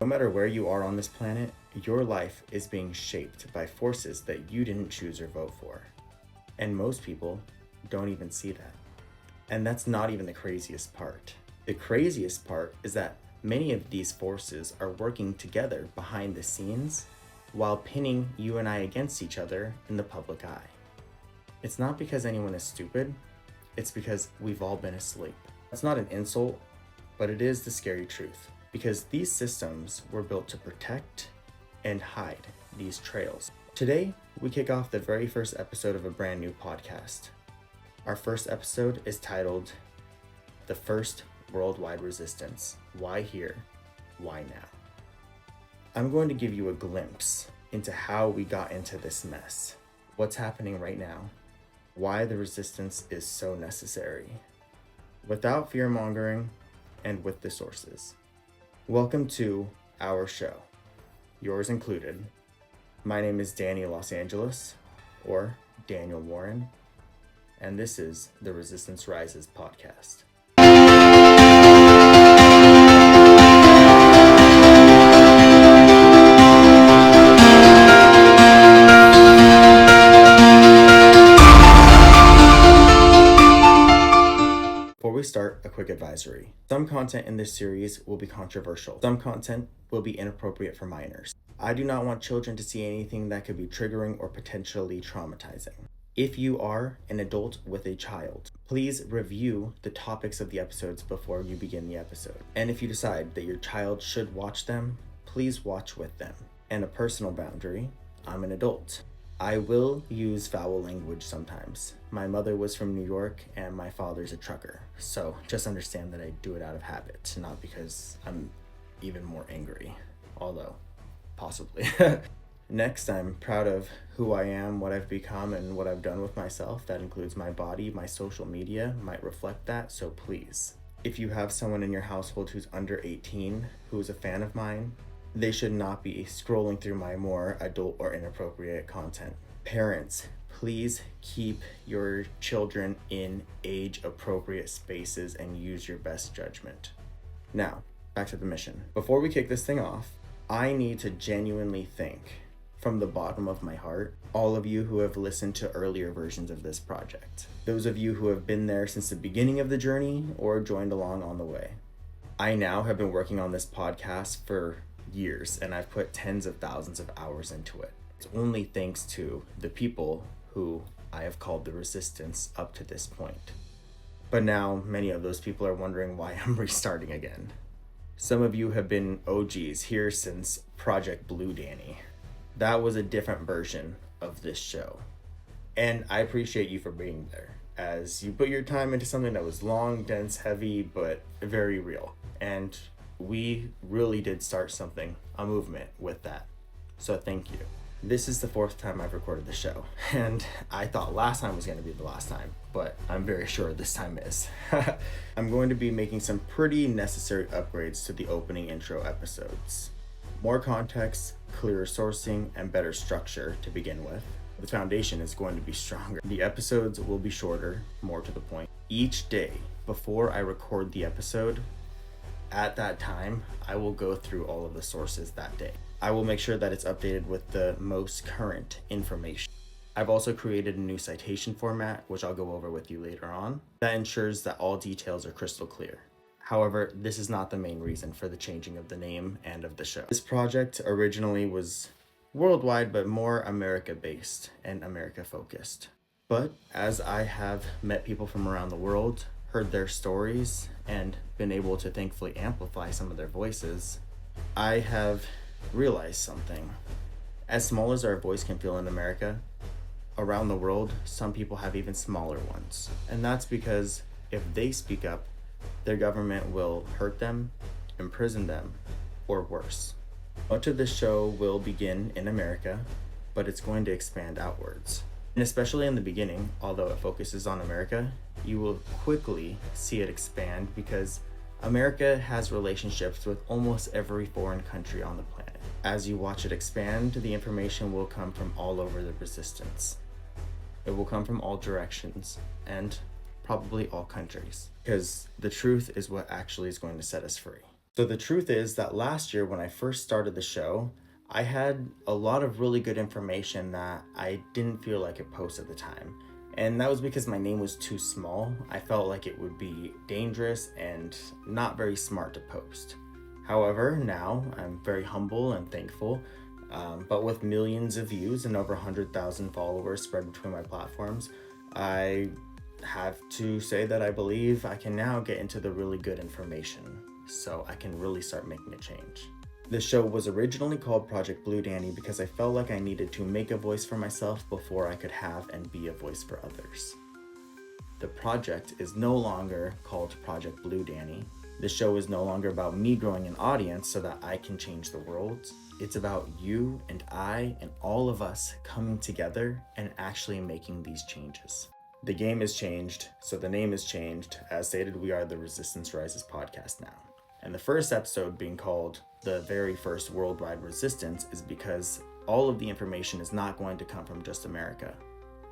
No matter where you are on this planet, your life is being shaped by forces that you didn't choose or vote for. And most people don't even see that. And that's not even the craziest part. The craziest part is that many of these forces are working together behind the scenes while pinning you and I against each other in the public eye. It's not because anyone is stupid, it's because we've all been asleep. That's not an insult, but it is the scary truth, because these systems were built to protect and hide these trails. Today, we kick off the very first episode of a brand new podcast. Our first episode is titled The First Worldwide Resistance. Why here? Why now? I'm going to give you a glimpse into how we got into this mess, what's happening right now, why the resistance is so necessary, without fear-mongering and with the sources. Welcome to our show, yours included. My name is Danny Los Angeles, or Daniel Warren, and this is the Resistance Rises podcast. Before we start, a quick advisory. Some content in this series will be controversial. Some content will be inappropriate for minors. I do not want children to see anything that could be triggering or potentially traumatizing. If you are an adult with a child, please review the topics of the episodes before you begin the episode. And if you decide that your child should watch them, please watch with them. And a personal boundary, I'm an adult. I will use foul language sometimes. My mother was from New York and my father's a trucker. So just understand that I do it out of habit, not because I'm even more angry, although possibly. Next, I'm proud of who I am, what I've become, and what I've done with myself. That includes my body. My social media might reflect that, so please. If you have someone in your household who's under 18, who's a fan of mine, they should not be scrolling through my more adult or inappropriate content. Parents, please keep your children in age-appropriate spaces and use your best judgment. Now, back to the mission. Before we kick this thing off, I need to genuinely thank, from the bottom of my heart, all of you who have listened to earlier versions of this project. Those of you who have been there since the beginning of the journey or joined along on the way. I now have been working on this podcast for years, and I've put tens of thousands of hours into it. It's only thanks to the people who I have called the resistance up to this point. But now many of those people are wondering why I'm restarting again. Some of you have been OGs here since Project Blue Danny. That was a different version of this show. And I appreciate you for being there, as you put your time into something that was long, dense, heavy, but very real. And we really did start something, a movement with that. So thank you. This is the fourth time I've recorded the show, and I thought last time was going to be the last time, but I'm very sure this time is. I'm going to be making some pretty necessary upgrades to the opening intro episodes. More context, clearer sourcing, and better structure to begin with. The foundation is going to be stronger. The episodes will be shorter, more to the point. Each day before I record the episode, at that time, I will go through all of the sources that day. I will make sure that it's updated with the most current information. I've also created a new citation format, which I'll go over with you later on, that ensures that all details are crystal clear. However, this is not the main reason for the changing of the name and of the show. This project originally was worldwide, but more America-based and America-focused. But as I have met people from around the world, heard their stories, and been able to thankfully amplify some of their voices, I have realized something. As small as our voice can feel in America, around the world, some people have even smaller ones. And that's because if they speak up, their government will hurt them, imprison them, or worse. Much of this show will begin in America, but it's going to expand outwards. And especially in the beginning, although it focuses on America, you will quickly see it expand because America has relationships with almost every foreign country on the planet. As you watch it expand, the information will come from all over the resistance. It will come from all directions and probably all countries, because the truth is what actually is going to set us free. So the truth is that last year when I first started the show, I had a lot of really good information that I didn't feel like it posted at the time. And that was because my name was too small. I felt like it would be dangerous and not very smart to post. However, now I'm very humble and thankful. But with millions of views and over 100,000 followers spread between my platforms, I have to say that I believe I can now get into the really good information, so I can really start making a change. The show was originally called Project Blue Danny because I felt like I needed to make a voice for myself before I could have and be a voice for others. The project is no longer called Project Blue Danny. The show is no longer about me growing an audience so that I can change the world. It's about you and I and all of us coming together and actually making these changes. The game has changed, so the name has changed. As stated, we are the Resistance Rises podcast now. And the first episode being called The Very First Worldwide Resistance is because all of the information is not going to come from just America,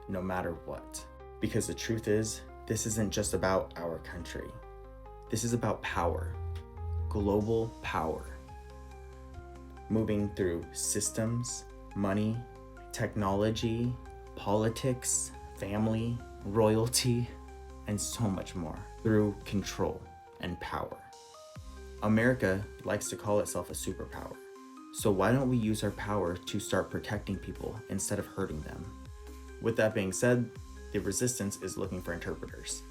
no matter what. Because the truth is, this isn't just about our country. This is about power, global power. Moving through systems, money, technology, politics, family, royalty, and so much more. Through control and power. America likes to call itself a superpower. So why don't we use our power to start protecting people instead of hurting them? With that being said, the Resistance is looking for interpreters.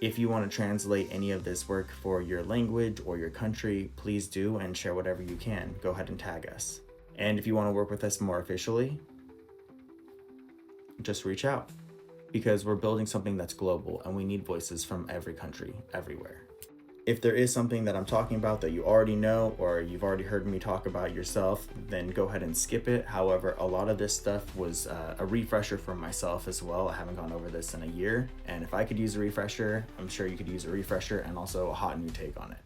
If you want to translate any of this work for your language or your country, please do and share whatever you can. Go ahead and tag us. And if you want to work with us more officially, just reach out, because we're building something that's global and we need voices from every country, everywhere. If there is something that I'm talking about that you already know or you've already heard me talk about yourself, then go ahead and skip it. However, a lot of this stuff was a refresher for myself as well. I haven't gone over this in a year, and if I could use a refresher, I'm sure you could use a refresher and also a hot new take on it.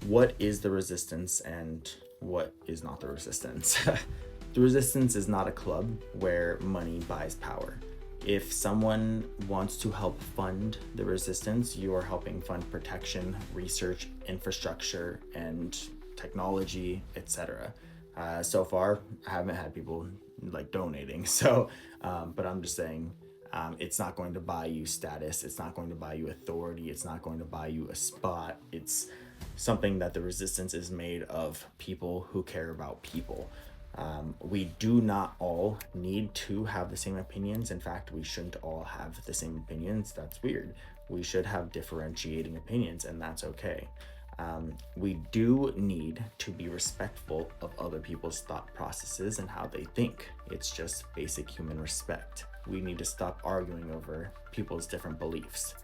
What is the Resistance and what is not the Resistance? The Resistance is not a club where money buys power. If someone wants to help fund the Resistance, you are helping fund protection, research, infrastructure, and technology, etc. So far, I haven't had people like donating. But I'm just saying, it's not going to buy you status. It's not going to buy you authority. It's not going to buy you a spot. It's something that the Resistance is made of people who care about people. We do not all need to have the same opinions. In fact, we shouldn't all have the same opinions. That's weird. We should have differentiating opinions, and that's okay. We do need to be respectful of other people's thought processes and how they think. It's just basic human respect. We need to stop arguing over people's different beliefs.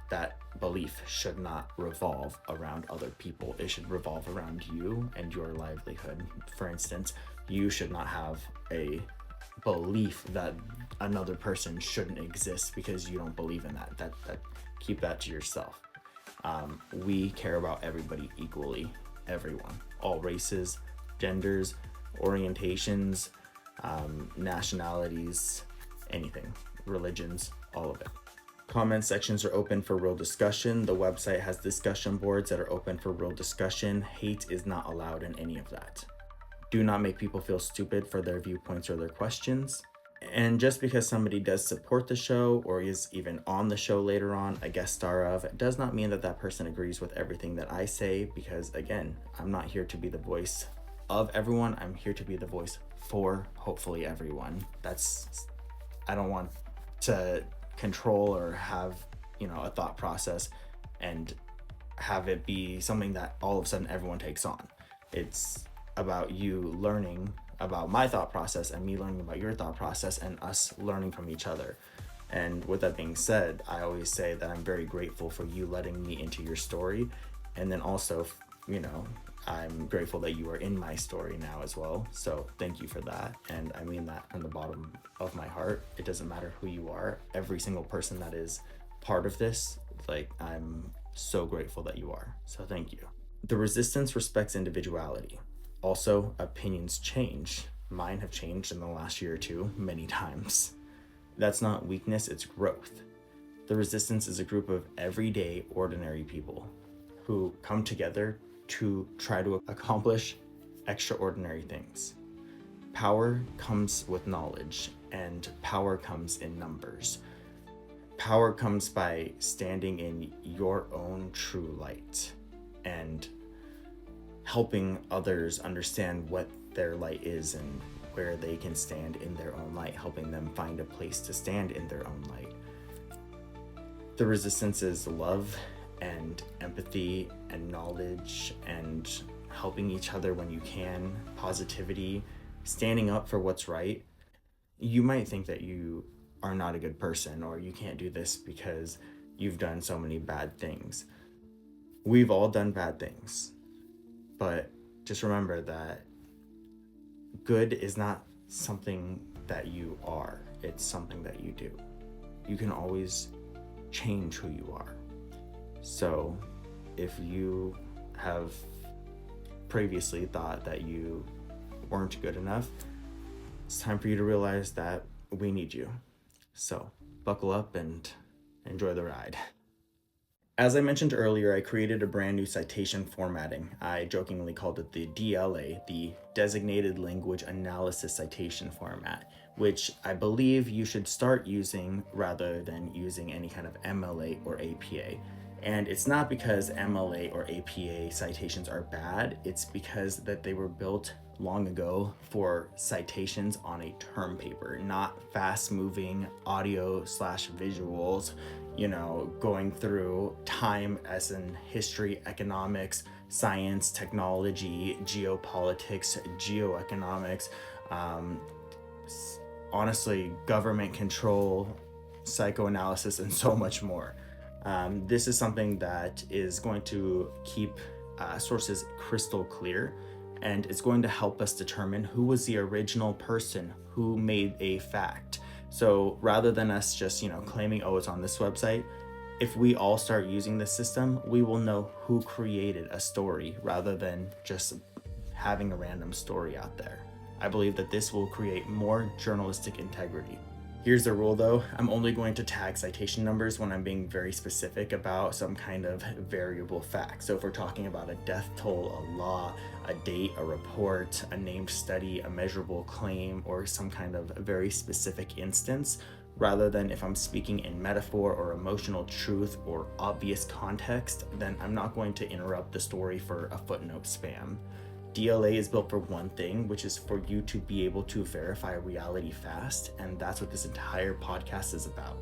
That belief should not revolve around other people. It should revolve around you and your livelihood. For instance, you should not have a belief that another person shouldn't exist because you don't believe in that. Keep that to yourself. We care about everybody equally, everyone, all races, genders, orientations, nationalities, anything, religions, all of it. Comment sections are open for real discussion. The website has discussion boards that are open for real discussion. Hate is not allowed in any of that. Do not make people feel stupid for their viewpoints or their questions. And just because somebody does support the show or is even on the show later on, a guest star of, does not mean that that person agrees with everything that I say, because again, I'm not here to be the voice of everyone. I'm here to be the voice for hopefully everyone. I don't want to control or have a thought process and have it be something that all of a sudden everyone takes on. It's about you learning about my thought process and me learning about your thought process and us learning from each other. And with that being said, I always say that I'm very grateful for you letting me into your story, and then also I'm grateful that you are in my story now as well. So thank you for that. And I mean that from the bottom of my heart. It doesn't matter who you are. Every single person that is part of this, I'm so grateful that you are. So thank you. The Resistance respects individuality. Also, opinions change. Mine have changed in the last year or two many times. That's not weakness, it's growth. The Resistance is a group of everyday, ordinary people who come together to try to accomplish extraordinary things. Power comes with knowledge, and power comes in numbers. Power comes by standing in your own true light and helping others understand what their light is and where they can stand in their own light, helping them find a place to stand in their own light. The resistance is love and empathy and knowledge and helping each other when you can, positivity, standing up for what's right. You might think that you are not a good person or you can't do this because you've done so many bad things. We've all done bad things, but just remember that good is not something that you are, it's something that you do. You can always change who you are. So if you have previously thought that you weren't good enough, it's time for you to realize that we need you. So buckle up and enjoy the ride. As I mentioned earlier, I created a brand new citation formatting. I jokingly called it the DLA, the Designated Language Analysis Citation Format, which I believe you should start using rather than using any kind of MLA or APA. And it's not because MLA or APA citations are bad, it's because that they were built long ago for citations on a term paper, not fast-moving audio/visuals, going through time as in history, economics, science, technology, geopolitics, geoeconomics, honestly, government control, psychoanalysis, and so much more. This is something that is going to keep sources crystal clear, and it's going to help us determine who was the original person who made a fact. So rather than us just, claiming, oh, it's on this website, if we all start using this system, we will know who created a story rather than just having a random story out there. I believe that this will create more journalistic integrity. Here's the rule though, I'm only going to tag citation numbers when I'm being very specific about some kind of variable fact. So if we're talking about a death toll, a law, a date, a report, a named study, a measurable claim, or some kind of very specific instance, rather than if I'm speaking in metaphor or emotional truth or obvious context, then I'm not going to interrupt the story for a footnote spam. DLA is built for one thing, which is for you to be able to verify reality fast, and that's what this entire podcast is about.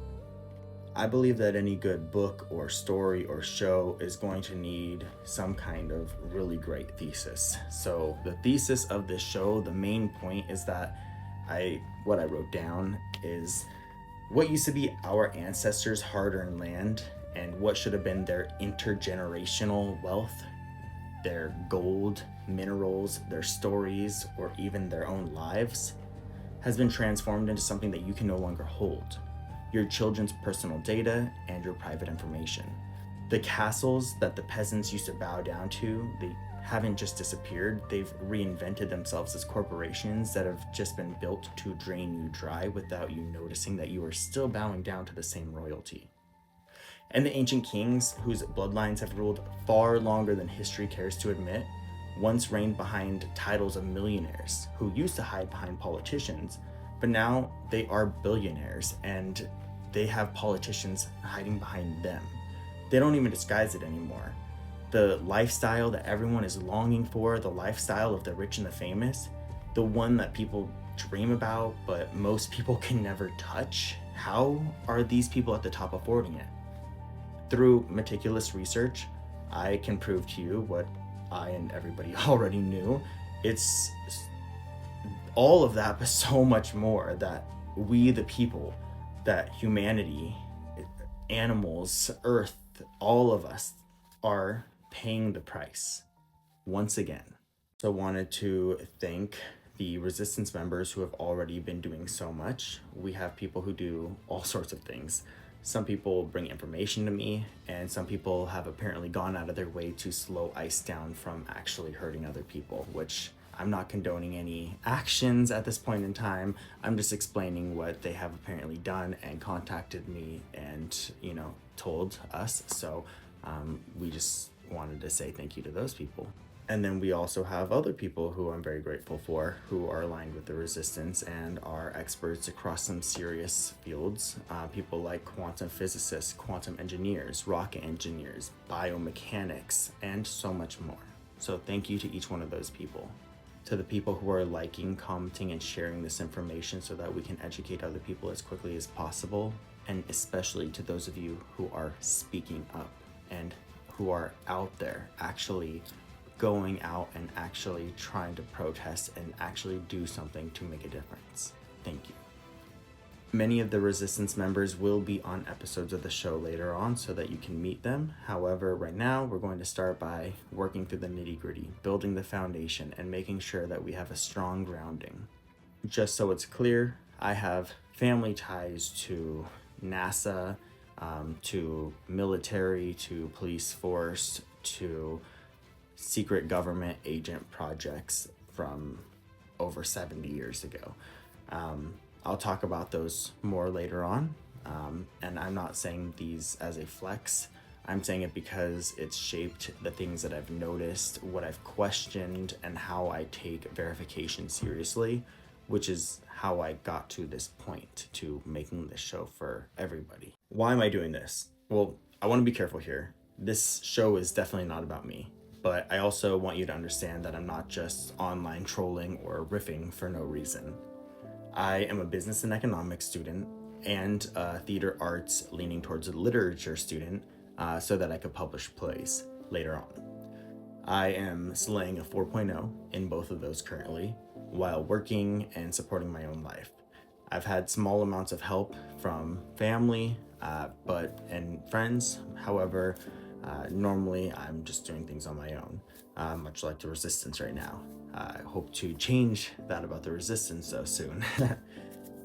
I believe that any good book or story or show is going to need some kind of really great thesis. So the thesis of this show, the main point is that what I wrote down is what used to be our ancestors' hard-earned land and what should have been their intergenerational wealth, their gold, minerals, their stories, or even their own lives, has been transformed into something that you can no longer hold. Your children's personal data and your private information. The castles that the peasants used to bow down to, they haven't just disappeared, they've reinvented themselves as corporations that have just been built to drain you dry without you noticing that you are still bowing down to the same royalty. And the ancient kings, whose bloodlines have ruled far longer than history cares to admit, once reigned behind titles of millionaires who used to hide behind politicians, but now they are billionaires and they have politicians hiding behind them. They don't even disguise it anymore. The lifestyle that everyone is longing for, the lifestyle of the rich and the famous, the one that people dream about, but most people can never touch, how are these people at the top affording it? Through meticulous research, I can prove to you what I and everybody already knew. It's all of that, but so much more, that we the people, that humanity, animals, earth, all of us are paying the price once again. So I wanted to thank the resistance members who have already been doing so much. We have people who do all sorts of things. Some people bring information to me, and some people have apparently gone out of their way to slow ice down from actually hurting other people, which I'm not condoning any actions at this point in time. I'm just explaining what they have apparently done and contacted me and, told us. So we just wanted to say thank you to those people. And then we also have other people who I'm very grateful for, who are aligned with the resistance and are experts across some serious fields. People like quantum physicists, quantum engineers, rocket engineers, biomechanics, and so much more. So thank you to each one of those people. To the people who are liking, commenting, and sharing this information so that we can educate other people as quickly as possible. And especially to those of you who are speaking up and who are out there actually going out and actually trying to protest and actually do something to make a difference. Thank you. Many of the resistance members will be on episodes of the show later on so that you can meet them. However, right now we're going to start by working through the nitty-gritty, building the foundation, and making sure that we have a strong grounding. Just so it's clear, I have family ties to NASA, to military, to police force, to secret government agent projects from over 70 years ago. I'll talk about those more later on. And I'm not saying these as a flex. I'm saying it because it's shaped the things that I've noticed, what I've questioned, and how I take verification seriously, which is how I got to this point, to making this show for everybody. Why am I doing this? Well, I want to be careful here. This show is definitely not about me, but I also want you to understand that I'm not just online trolling or riffing for no reason. I am a business and economics student and a theater arts leaning towards a literature student, so that I could publish plays later on. I am slaying a 4.0 in both of those currently, while working and supporting my own life. I've had small amounts of help from family, and friends. However, normally I'm just doing things on my own, much like the resistance right now. I hope to change that about the resistance so soon.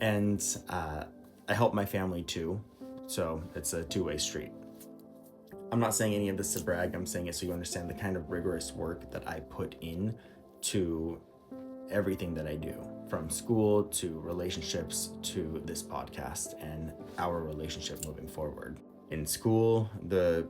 And I help my family too, so it's a two-way street. I'm not saying any of this to brag, I'm saying it so you understand the kind of rigorous work that I put in to everything that I do, from school to relationships to this podcast and our relationship moving forward. In school, the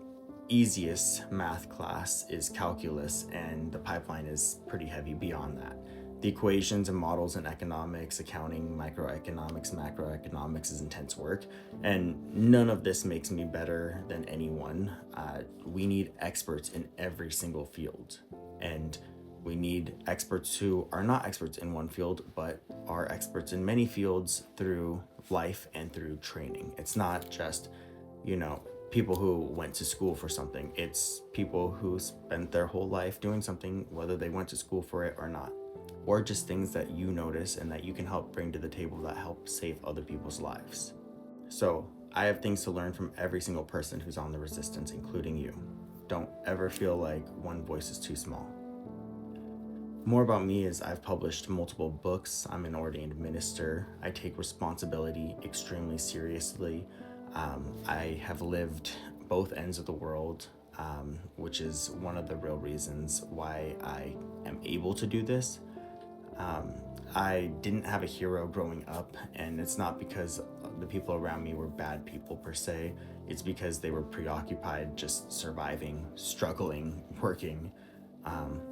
easiest math class is calculus, and the pipeline is pretty heavy beyond that. The equations and models in economics, accounting, microeconomics, macroeconomics is intense work, and none of this makes me better than anyone. We need experts in every single field, and we need experts who are not experts in one field, but are experts in many fields through life and through training. It's not just, people who went to school for something. It's people who spent their whole life doing something, whether they went to school for it or not, or just things that you notice and that you can help bring to the table that help save other people's lives. So I have things to learn from every single person who's on the resistance, including you. Don't ever feel like one voice is too small. More about me is I've published multiple books. I'm an ordained minister. I take responsibility extremely seriously. I have lived both ends of the world, which is one of the real reasons why I am able to do this. I didn't have a hero growing up, and it's not because the people around me were bad people per se. It's because they were preoccupied just surviving, struggling, working,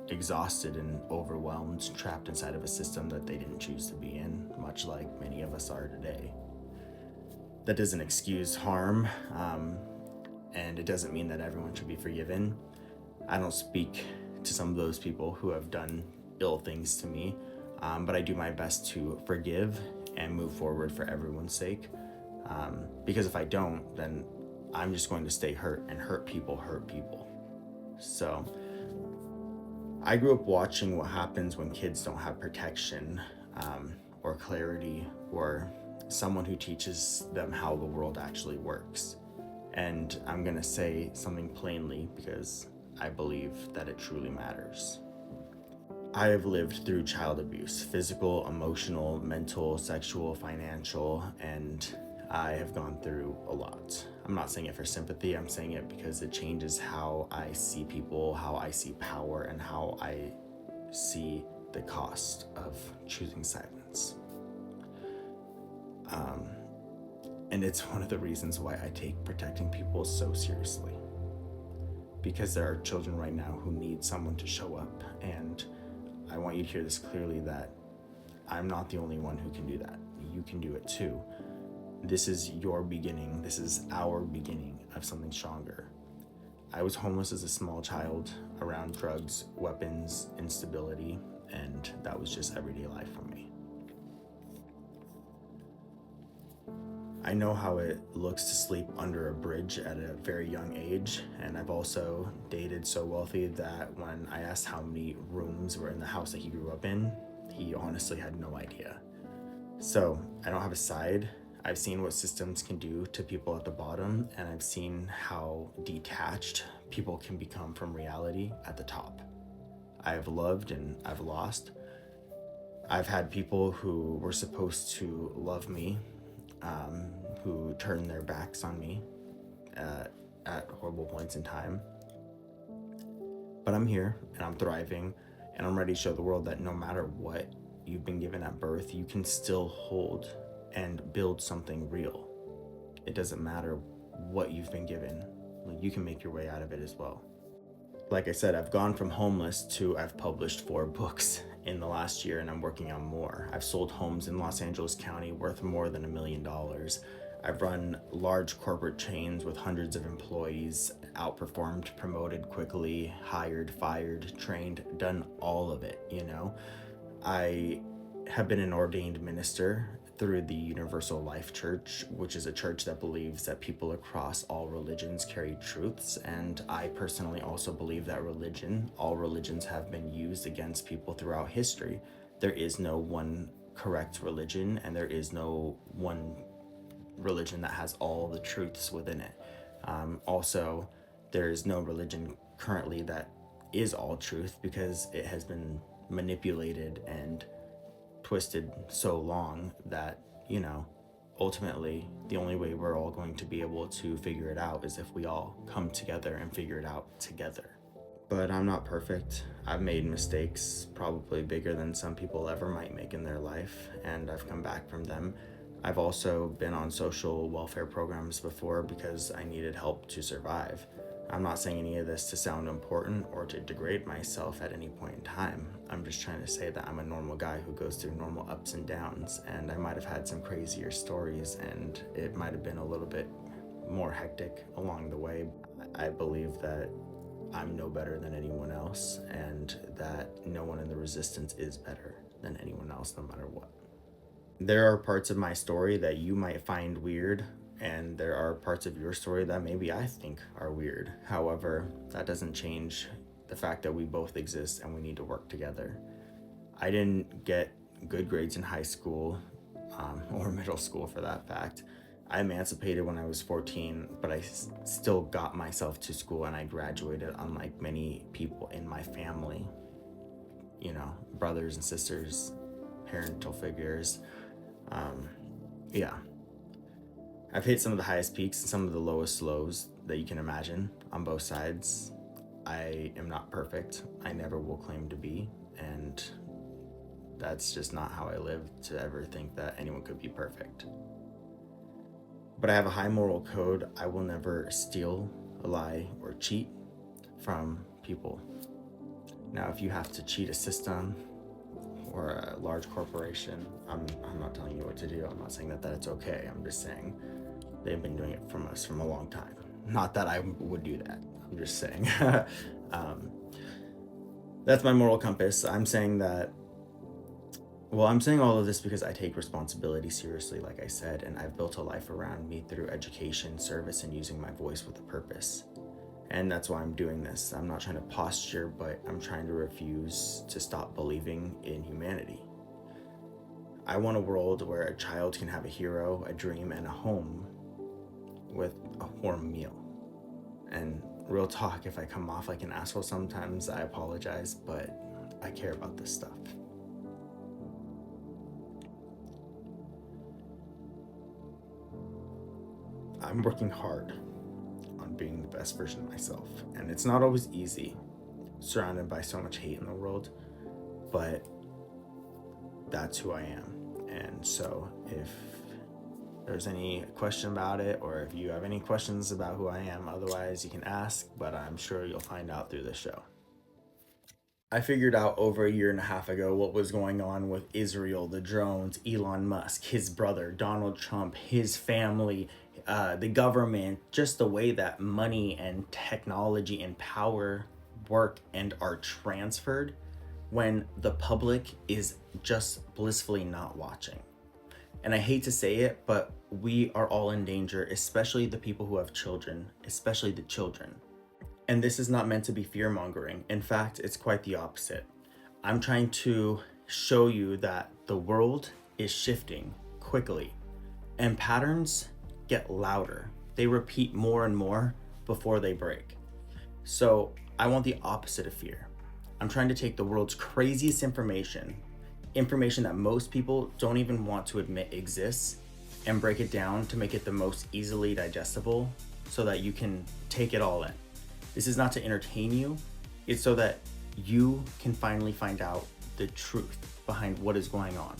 exhausted and overwhelmed, trapped inside of a system that they didn't choose to be in, much like many of us are today. That doesn't excuse harm, and it doesn't mean that everyone should be forgiven. I don't speak to some of those people who have done ill things to me, but I do my best to forgive and move forward for everyone's sake, because if I don't, then I'm just going to stay hurt, and hurt people. So I grew up watching what happens when kids don't have protection, or clarity, or someone who teaches them how the world actually works. And I'm gonna say something plainly because I believe that it truly matters. I have lived through child abuse, physical, emotional, mental, sexual, financial, and I have gone through a lot. I'm not saying it for sympathy, I'm saying it because it changes how I see people, how I see power, and how I see the cost of choosing silence. And it's one of the reasons why I take protecting people so seriously. because there are children right now who need someone to show up. And I want you to hear this clearly, that I'm not the only one who can do that. You can do it too. This is your beginning. This is our beginning of something stronger. I was homeless as a small child around drugs, weapons, instability, and that was just everyday life for me. I know how it looks to sleep under a bridge at a very young age, and I've also dated so wealthy that when I asked how many rooms were in the house that he grew up in, he honestly had no idea. So I don't have a side. I've seen what systems can do to people at the bottom, and I've seen how detached people can become from reality at the top. I've loved and I've lost. I've had people who were supposed to love me, who turned their backs on me at horrible points in time. But I'm here and I'm thriving, and I'm ready to show the world that no matter what you've been given at birth, you can still hold and build something real. It doesn't matter what you've been given, you can make your way out of it as well. Like I said, I've gone from homeless to I've published 4 books in the last year, and I'm working on more. I've sold homes in Los Angeles County worth more than $1 million. I've run large corporate chains with hundreds of employees, outperformed, promoted quickly, hired, fired, trained, done all of it, I have been an ordained minister through the Universal Life Church, which is a church that believes that people across all religions carry truths. And I personally also believe that all religions have been used against people throughout history. There is no one correct religion, and there is no one religion that has all the truths within it. Also, there is no religion currently that is all truth, because it has been manipulated and twisted so long that, ultimately the only way we're all going to be able to figure it out is if we all come together and figure it out together. But I'm not perfect. I've made mistakes, probably bigger than some people ever might make in their life, and I've come back from them. I've also been on social welfare programs before because I needed help to survive. I'm not saying any of this to sound important or to degrade myself at any point in time. I'm just trying to say that I'm a normal guy who goes through normal ups and downs, and I might have had some crazier stories, and it might have been a little bit more hectic along the way. I believe that I'm no better than anyone else, and that no one in the resistance is better than anyone else, no matter what. There are parts of my story that you might find weird, and there are parts of your story that maybe I think are weird. However, that doesn't change the fact that we both exist and we need to work together. I didn't get good grades in high school, or middle school for that fact. I emancipated when I was 14, but I still got myself to school, and I graduated, unlike many people in my family. Brothers and sisters, parental figures. I've hit some of the highest peaks and some of the lowest lows that you can imagine on both sides. I am not perfect. I never will claim to be, and that's just not how I live, to ever think that anyone could be perfect. But I have a high moral code. I will never steal, lie, or cheat from people. Now, if you have to cheat a system or a large corporation, I'm not telling you what to do. I'm not saying that it's okay. I'm just saying they've been doing it from us from a long time. Not that I would do that. I'm just saying. That's my moral compass. I'm saying all of this because I take responsibility seriously, like I said, and I've built a life around me through education, service, and using my voice with a purpose. And that's why I'm doing this. I'm not trying to posture, but I'm trying to refuse to stop believing in humanity. I want a world where a child can have a hero, a dream, and a home with a warm meal. And real talk, if I come off like an asshole sometimes, I apologize, but I care about this stuff. I'm working hard on being the best version of myself, and it's not always easy, surrounded by so much hate in the world, but that's who I am. And so if there's any question about it, or if you have any questions about who I am. Otherwise, you can ask, but I'm sure you'll find out through this show. I figured out over a year and a half ago what was going on with Israel, the drones, Elon Musk, his brother, Donald Trump, his family, the government, just the way that money and technology and power work and are transferred when the public is just blissfully not watching. And I hate to say it, but we are all in danger, especially the people who have children, especially the children. And this is not meant to be fear-mongering. In fact, it's quite the opposite. I'm trying to show you that the world is shifting quickly, and patterns get louder. They repeat more and more before they break. So I want the opposite of fear. I'm trying to take the world's craziest information that most people don't even want to admit exists, and break it down to make it the most easily digestible so that you can take it all in. This is not to entertain you, it's so that you can finally find out the truth behind what is going on.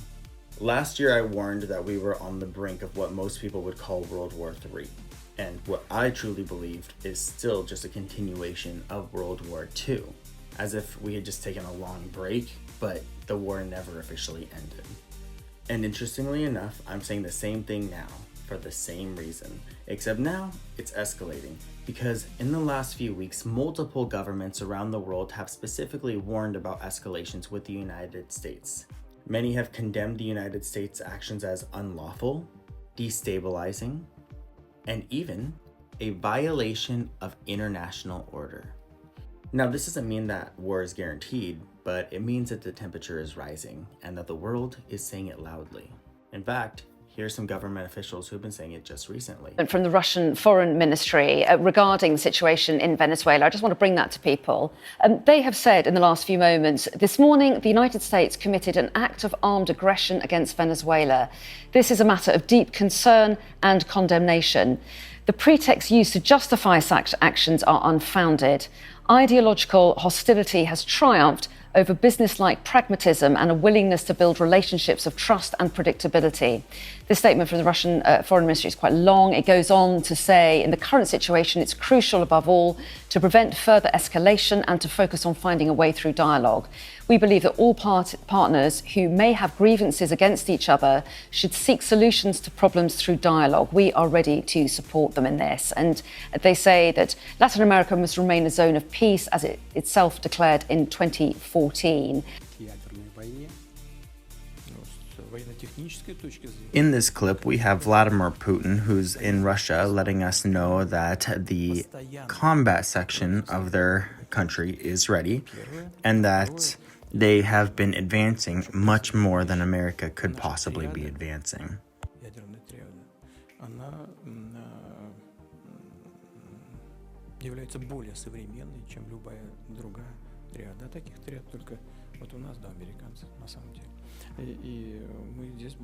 Last year I warned that we were on the brink of what most people would call World War III, and what I truly believed is still just a continuation of World War II, as if we had just taken a long break, but the war never officially ended. And interestingly enough, I'm saying the same thing now for the same reason, except now it's escalating, because in the last few weeks, multiple governments around the world have specifically warned about escalations with the United States. Many have condemned the United States' actions as unlawful, destabilizing, and even a violation of international order. Now, this doesn't mean that war is guaranteed, but it means that the temperature is rising and that the world is saying it loudly. In fact, here's some government officials who have been saying it just recently. From the Russian Foreign Ministry regarding the situation in Venezuela, I just want to bring that to people. They have said in the last few moments, this morning, the United States committed an act of armed aggression against Venezuela. This is a matter of deep concern and condemnation. The pretext used to justify such actions are unfounded. Ideological hostility has triumphed over business-like pragmatism and a willingness to build relationships of trust and predictability. This statement from the Russian Foreign Ministry is quite long. It goes on to say, in the current situation, it's crucial, above all, to prevent further escalation and to focus on finding a way through dialogue. We believe that all partners who may have grievances against each other should seek solutions to problems through dialogue. We are ready to support them in this. And they say that Latin America must remain a zone of peace, as it itself declared in 2014. In this clip, we have Vladimir Putin, who's in Russia, letting us know that the combat section of their country is ready, and that they have been advancing much more than America could possibly be advancing. Является более современной, чем любая другая триада. Таких триад только вот у нас, да, американцы, на самом деле. И мы здесь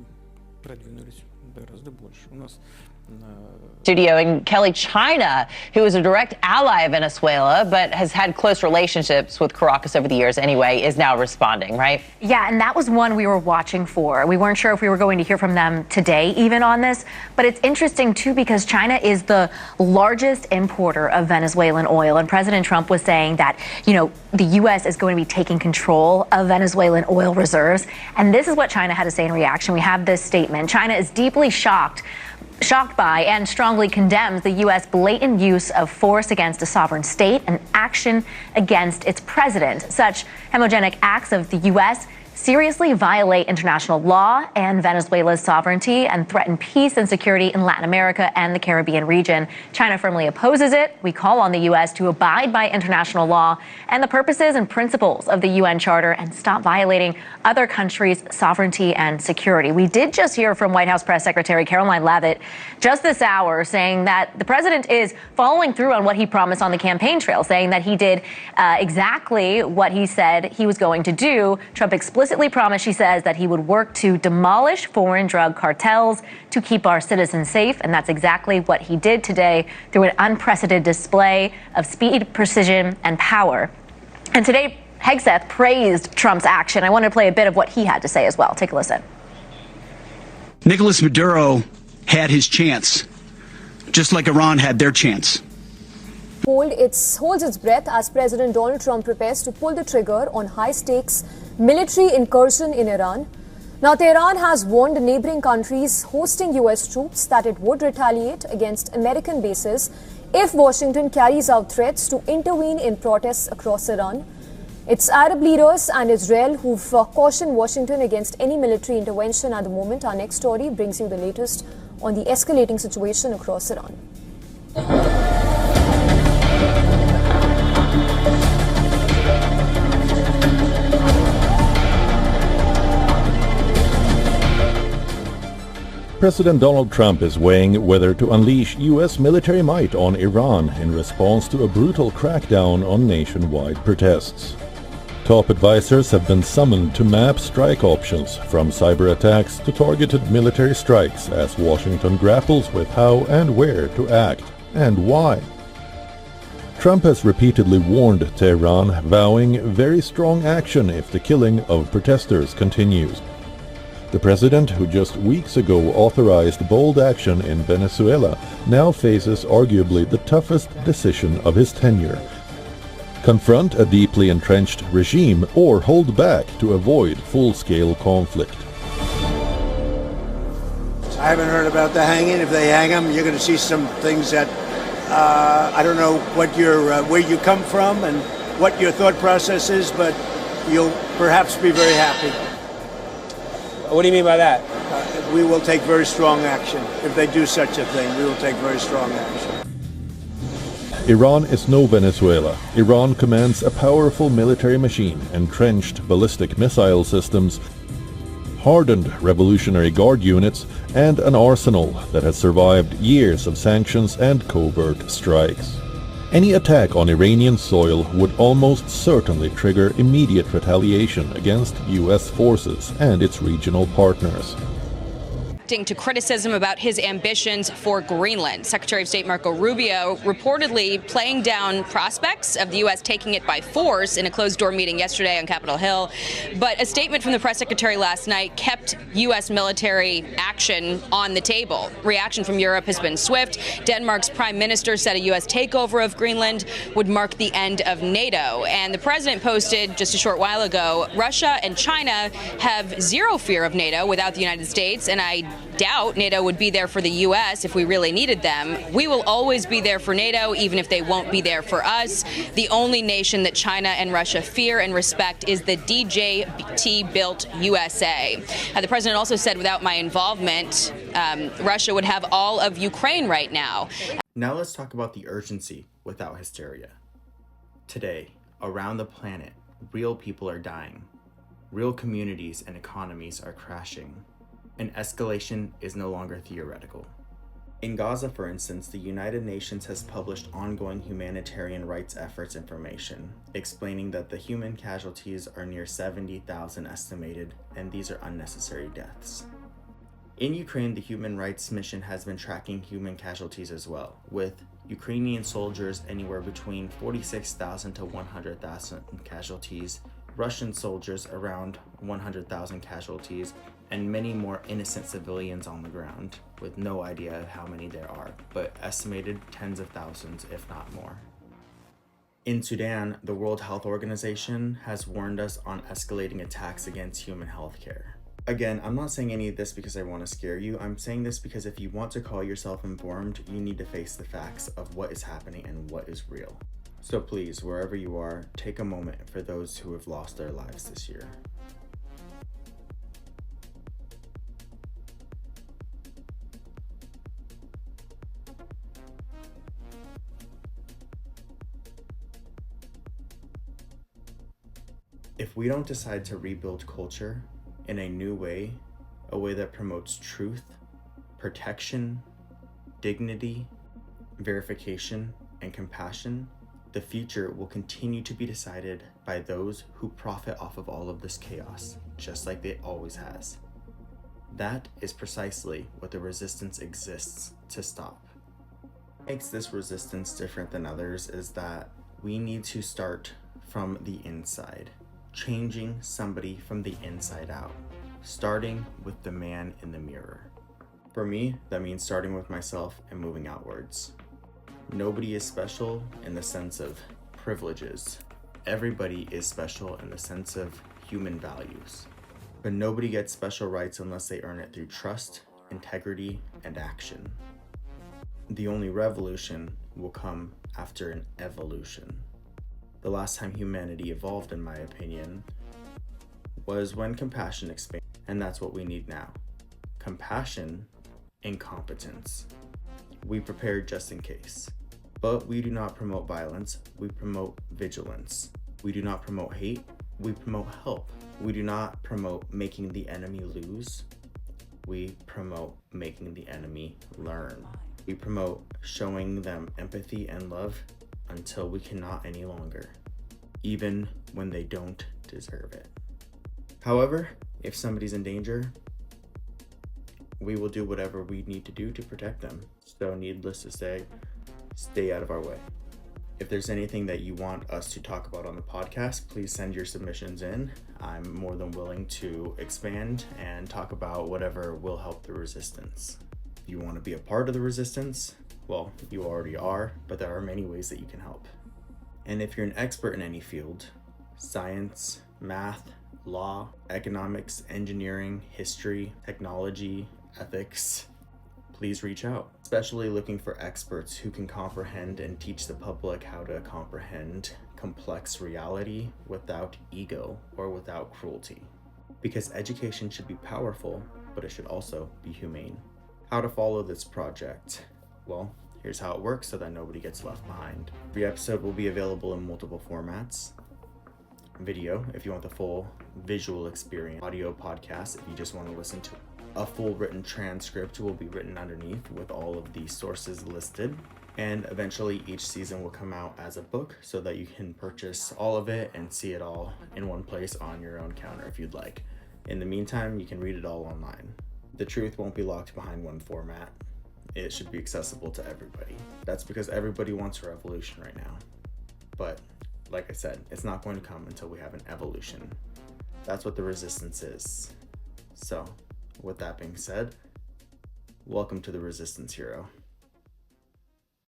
продвинулись гораздо больше. У нас studio in Kelly, China, who is a direct ally of Venezuela, but has had close relationships with Caracas over the years anyway, is now responding, right? Yeah, and that was one we were watching for. We weren't sure if we were going to hear from them today, even on this. But it's interesting, too, because China is the largest importer of Venezuelan oil. And President Trump was saying that, you know, the U.S. is going to be taking control of Venezuelan oil reserves. And this is what China had to say in reaction. We have this statement. China is deeply shocked by and strongly condemns the U.S. blatant use of force against a sovereign state and action against its president. Such homogenic acts of the U.S. seriously violate international law and Venezuela's sovereignty and threaten peace and security in Latin America and the Caribbean region. China firmly opposes it. We call on the U.S. to abide by international law and the purposes and principles of the UN Charter and stop violating other countries' sovereignty and security. We did just hear from White House Press Secretary Caroline Leavitt just this hour saying that the president is following through on what he promised on the campaign trail, saying that he did exactly what he said he was going to do. Trump explicitly promised, she says, that he would work to demolish foreign drug cartels to keep our citizens safe. And that's exactly what he did today through an unprecedented display of speed, precision, and power. And today, Hegseth praised Trump's action. I want to play a bit of what he had to say as well. Take a listen. Nicolas Maduro had his chance, just like Iran had their chance. Holds its breath as President Donald Trump prepares to pull the trigger on high-stakes military incursion in Iran. Now, Tehran has warned neighboring countries hosting U.S. troops that it would retaliate against American bases if Washington carries out threats to intervene in protests across Iran. It's Arab leaders and Israel who've cautioned Washington against any military intervention at the moment. Our next story brings you the latest on the escalating situation across Iran. President Donald Trump is weighing whether to unleash U.S. military might on Iran in response to a brutal crackdown on nationwide protests. Top advisors have been summoned to map strike options, from cyber attacks to targeted military strikes, as Washington grapples with how and where to act, and why. Trump has repeatedly warned Tehran, vowing very strong action if the killing of protesters continues. The president, who just weeks ago authorized bold action in Venezuela, now faces arguably the toughest decision of his tenure: confront a deeply entrenched regime or hold back to avoid full-scale conflict. I haven't heard about the hanging. If they hang him, you're going to see some things that I don't know what where you come from and what your thought process is, but you'll perhaps be very happy. What do you mean by that? We will take very strong action. If they do such a thing, we will take very strong action. Iran is no Venezuela. Iran commands a powerful military machine, entrenched ballistic missile systems, hardened Revolutionary Guard units, and an arsenal that has survived years of sanctions and covert strikes. Any attack on Iranian soil would almost certainly trigger immediate retaliation against U.S. forces and its regional partners. To criticism about his ambitions for Greenland. Secretary of State Marco Rubio reportedly playing down prospects of the U.S. taking it by force in a closed-door meeting yesterday on Capitol Hill. But a statement from the press secretary last night kept U.S. military action on the table. Reaction from Europe has been swift. Denmark's prime minister said a U.S. takeover of Greenland would mark the end of NATO. And the president posted just a short while ago, Russia and China have zero fear of NATO without the United States, and I doubt NATO would be there for the U.S. if we really needed them. We will always be there for NATO, even if they won't be there for us. The only nation that China and Russia fear and respect is the DJT-built USA. The president also said, without my involvement, Russia would have all of Ukraine right now. Now let's talk about the urgency without hysteria. Today, around the planet, real people are dying. Real communities and economies are crashing. And escalation is no longer theoretical. In Gaza, for instance, the United Nations has published ongoing humanitarian rights efforts information, explaining that the human casualties are near 70,000 estimated, and these are unnecessary deaths. In Ukraine, the Human Rights Mission has been tracking human casualties as well, with Ukrainian soldiers anywhere between 46,000 to 100,000 casualties, Russian soldiers around 100,000 casualties, and many more innocent civilians on the ground, with no idea of how many there are, but estimated tens of thousands, if not more. In Sudan, the World Health Organization has warned us on escalating attacks against human health care. Again, I'm not saying any of this because I want to scare you. I'm saying this because if you want to call yourself informed, you need to face the facts of what is happening and what is real. So please, wherever you are, take a moment for those who have lost their lives this year. If we don't decide to rebuild culture in a new way, a way that promotes truth, protection, dignity, verification, and compassion, the future will continue to be decided by those who profit off of all of this chaos, just like it always has. That is precisely what the resistance exists to stop. What makes this resistance different than others is that we need to start from the inside, changing somebody from the inside out, starting with the man in the mirror. For me, that means starting with myself and moving outwards. Nobody is special in the sense of privileges. Everybody is special in the sense of human values. But nobody gets special rights unless they earn it through trust, integrity, and action. The only revolution will come after an evolution. The last time humanity evolved, in my opinion, was when compassion expanded, and that's what we need now. Compassion and competence. We prepared just in case. But we do not promote violence, we promote vigilance. We do not promote hate, we promote help. We do not promote making the enemy lose, we promote making the enemy learn. We promote showing them empathy and love until we cannot any longer, even when they don't deserve it. However, if somebody's in danger, we will do whatever we need to do to protect them. So needless to say, stay out of our way. If there's anything that you want us to talk about on the podcast, please send your submissions in. I'm more than willing to expand and talk about whatever will help the resistance. If you want to be a part of the resistance, well, you already are, but there are many ways that you can help. And if you're an expert in any field, science, math, law, economics, engineering, history, technology, ethics, please reach out. Especially looking for experts who can comprehend and teach the public how to comprehend complex reality without ego or without cruelty. Because education should be powerful, but it should also be humane. How to follow this project? Well, here's how it works so that nobody gets left behind. Every episode will be available in multiple formats. Video, if you want the full visual experience. Audio podcast, if you just want to listen to it. A full written transcript will be written underneath with all of the sources listed. And eventually each season will come out as a book so that you can purchase all of it and see it all in one place on your own counter if you'd like. In the meantime, you can read it all online. The truth won't be locked behind one format. It should be accessible to everybody. That's because everybody wants a revolution right now. But like I said, it's not going to come until we have an evolution. That's what the resistance is. So, with that being said, welcome to the Resistance Hero.